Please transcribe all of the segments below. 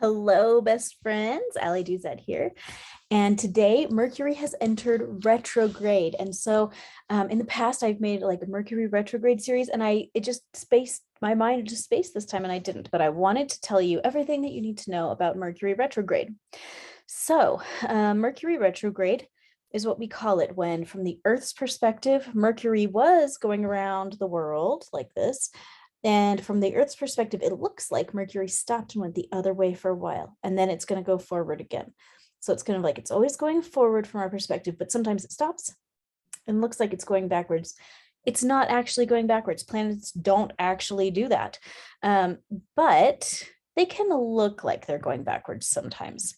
Hello, best friends. Ali Duzet here. And today, Mercury has entered retrograde. And so, in the past, I've made like a Mercury retrograde series, and it just spaced my mind, just spaced this time, and I didn't. But I wanted to tell you everything that you need to know about Mercury retrograde. So, Mercury retrograde is what we call it when, from the Earth's perspective, Mercury was going around the world like this. And from the Earth's perspective, it looks like Mercury stopped and went the other way for a while, and then it's going to go forward again. So it's kind of like it's always going forward from our perspective, but sometimes it stops and looks like it's going backwards. It's not actually going backwards. Planets don't actually do that. But they can look like they're going backwards sometimes.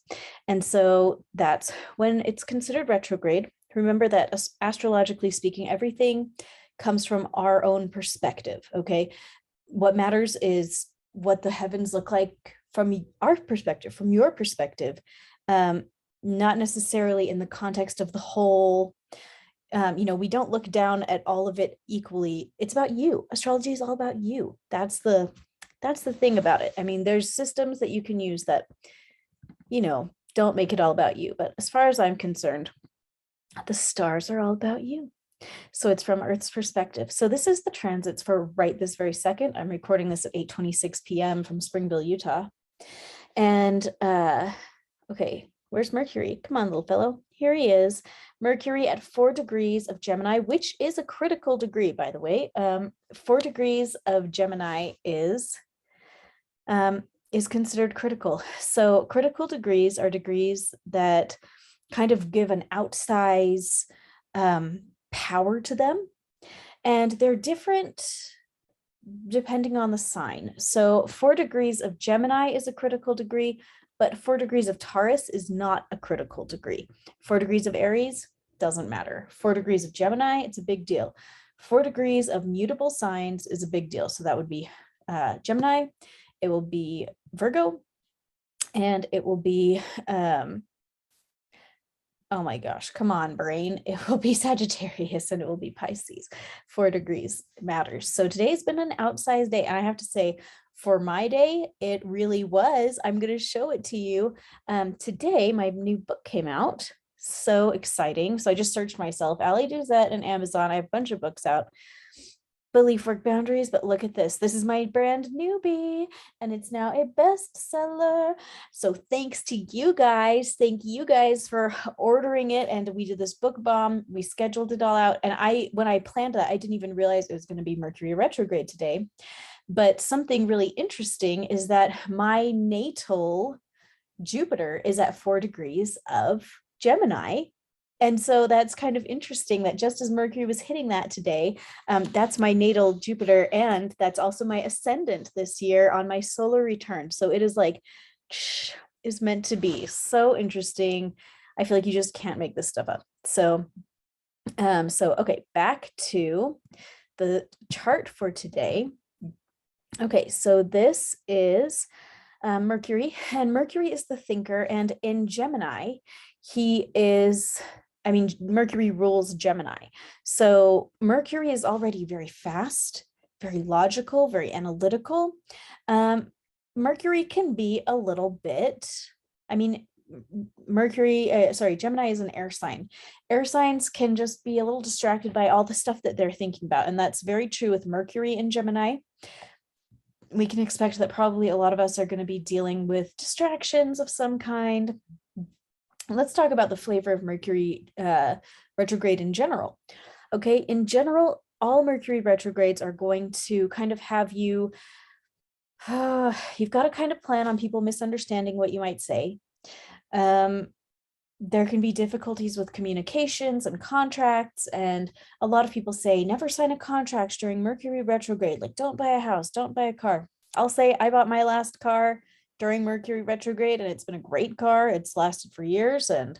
And so that's when it's considered retrograde. Remember that astrologically speaking, everything comes from our own perspective, okay? What matters is what the heavens look like from our perspective, from your perspective, not necessarily in the context of the whole. We don't look down at all of it equally. It's about you. Astrology is all about you. That's the thing about it. I mean, there's systems that you can use that, don't make it all about you. But as far as I'm concerned, the stars are all about you. So it's from Earth's perspective. So this is the transits for right this very second. I'm recording this at 8:26 p.m. from Springville, Utah. And okay, where's Mercury? Come on, little fellow. Here he is. Mercury at 4 degrees of Gemini, which is a critical degree, by the way. 4 degrees of Gemini is considered critical. So critical degrees are degrees that kind of give an outsize power to them, and they're different depending on the sign. So 4 degrees of Gemini is a critical degree, but 4 degrees of Taurus is not a critical degree. 4 degrees of Aries doesn't matter. 4 degrees of Gemini, it's a big deal. 4 degrees of mutable signs is a big deal. So that would be Gemini, it will be Virgo, and it will be oh my gosh, come on, brain. It will be Sagittarius and it will be Pisces. 4 degrees matters. So today's been an outsized day. And I have to say, for my day, it really was. I'm going to show it to you. Today, my new book came out. So exciting. So I just searched myself, Ali Duzet and Amazon. I have a bunch of books out. Belief Work Boundaries, but look at this. This is my brand newbie, and it's now a bestseller. So thanks to you guys. Thank you guys for ordering it. And we did this book bomb. We scheduled it all out. And when I planned that, I didn't even realize it was going to be Mercury retrograde today. But something really interesting is that my natal Jupiter is at 4 degrees of Gemini. And so that's kind of interesting that just as Mercury was hitting that today, that's my natal Jupiter, and that's also my ascendant this year on my solar return. So it is like, is meant to be. So interesting. I feel like you just can't make this stuff up. So okay, back to the chart for today. Okay, so this is Mercury, and Mercury is the thinker, and in Gemini, Mercury rules Gemini. So Mercury is already very fast, very logical, very analytical. Mercury can be a little bit, Gemini is an air sign. Air signs can just be a little distracted by all the stuff that they're thinking about. And that's very true with Mercury in Gemini. We can expect that probably a lot of us are going to be dealing with distractions of some kind. Let's talk about the flavor of Mercury retrograde in general. Okay, in general, all Mercury retrogrades are going to kind of have you, you've got to kind of plan on people misunderstanding what you might say. There can be difficulties with communications and contracts, and a lot of people say never sign a contract during Mercury retrograde, like don't buy a house, don't buy a car. I'll say I bought my last car during Mercury retrograde, and it's been a great car. It's lasted for years, and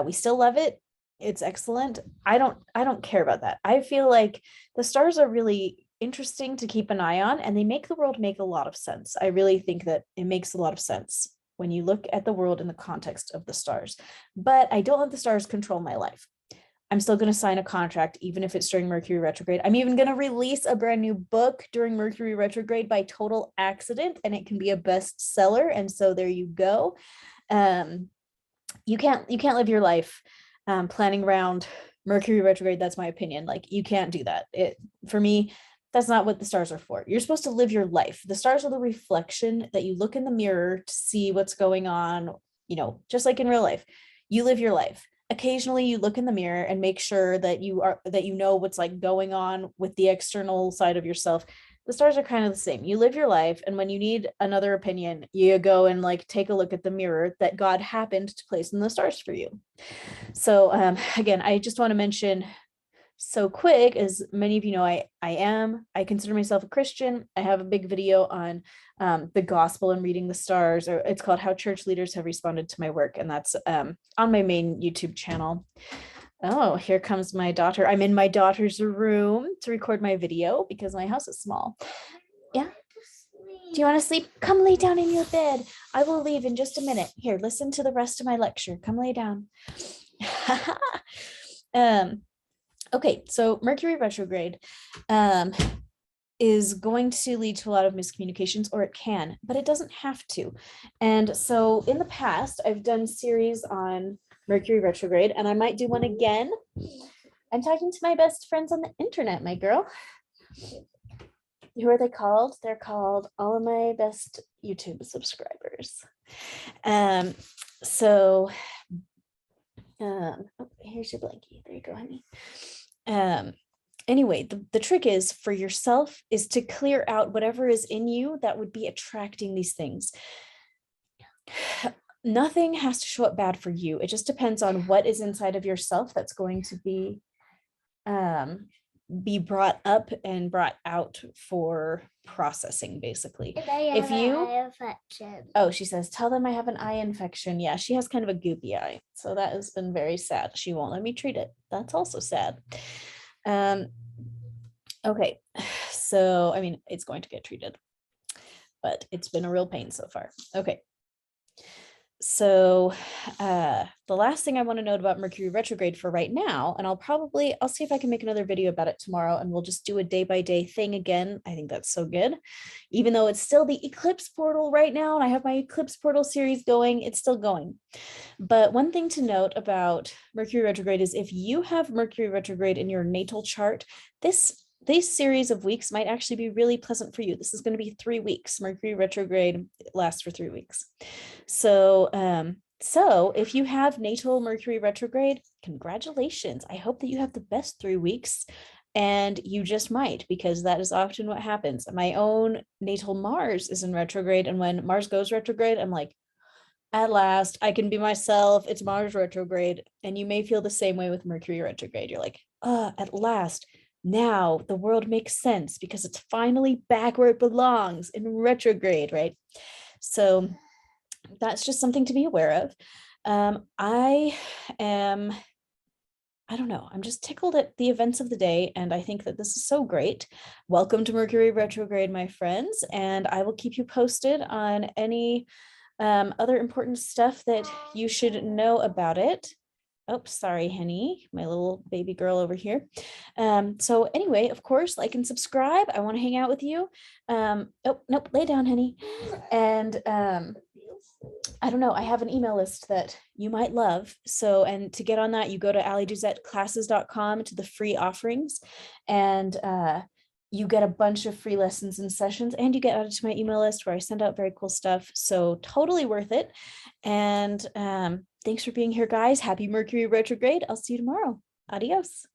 we still love it. It's excellent. I don't care about that. I feel like the stars are really interesting to keep an eye on, and they make the world make a lot of sense. I really think that it makes a lot of sense when you look at the world in the context of the stars. But I don't let the stars control my life. I'm still going to sign a contract, even if it's during Mercury retrograde. I'm even going to release a brand new book during Mercury retrograde by total accident, and it can be a bestseller. And so there you go. You can't live your life planning around Mercury retrograde. That's my opinion. Like, you can't do that. For me, that's not what the stars are for. You're supposed to live your life. The stars are the reflection that you look in the mirror to see what's going on, just like in real life. You live your life. Occasionally you look in the mirror and make sure that you know what's like going on with the external side of yourself. The stars are kind of the same. You live your life, and when you need another opinion, you go and like take a look at the mirror that God happened to place in the stars for you. So again, I just want to mention so quick, as many of you know, I consider myself a Christian. I have a big video on the gospel and reading the stars, or it's called How Church Leaders Have Responded to My Work, and that's on my main YouTube channel. Oh, here comes my daughter. I'm in my daughter's room to record my video because my house is small. Yeah. Do you want to sleep? Come lay down in your bed. I will leave in just a minute. Here, listen to the rest of my lecture. Come lay down. Okay, so Mercury retrograde is going to lead to a lot of miscommunications, or it can, but it doesn't have to. And so in the past, I've done series on Mercury retrograde, and I might do one again. I'm talking to my best friends on the internet, my girl. Who are they called? They're called all of my best YouTube subscribers. Oh, here's your blankie. There you go, honey. Anyway, the trick is for yourself is to clear out whatever is in you that would be attracting these things. Nothing has to show up bad for you. It just depends on what is inside of yourself that's going to be brought up and brought out for processing, basically. If you, oh, she says, tell them I have an eye infection. Yeah, she has kind of a goopy eye. So that has been very sad. She won't let me treat it. That's also sad. Okay, so, I mean, it's going to get treated, but it's been a real pain so far. Okay. So the last thing I want to note about Mercury retrograde for right now, and I'll see if I can make another video about it tomorrow, and we'll just do a day-by-day thing again. I think that's so good. Even though it's still the eclipse portal right now, and I have my eclipse portal series going, it's still going. But one thing to note about Mercury retrograde is if you have Mercury retrograde in your natal chart, this series of weeks might actually be really pleasant for you. This is going to be 3 weeks. Mercury retrograde lasts for 3 weeks. So if you have natal Mercury retrograde, congratulations. I hope that you have the best 3 weeks, and you just might, because that is often what happens. My own natal Mars is in retrograde, and when Mars goes retrograde, I'm like, at last, I can be myself. It's Mars retrograde. And you may feel the same way with Mercury retrograde. You're like, at last. Now the world makes sense because it's finally back where it belongs, in retrograde, right? So that's just something to be aware of. I don't know, I'm just tickled at the events of the day, and I think that this is so great. Welcome to Mercury retrograde, my friends, and I will keep you posted on any other important stuff that you should know about it. Oh, sorry, Henny, my little baby girl over here. So anyway, of course, like and subscribe. I want to hang out with you. Oh, nope, lay down, Henny. And I don't know, I have an email list that you might love. So, and to get on that, you go to allyduzetclasses.com to the free offerings, and you get a bunch of free lessons and sessions, and you get added to my email list where I send out very cool stuff. So totally worth it. And thanks for being here, guys. Happy Mercury retrograde. I'll see you tomorrow. Adios.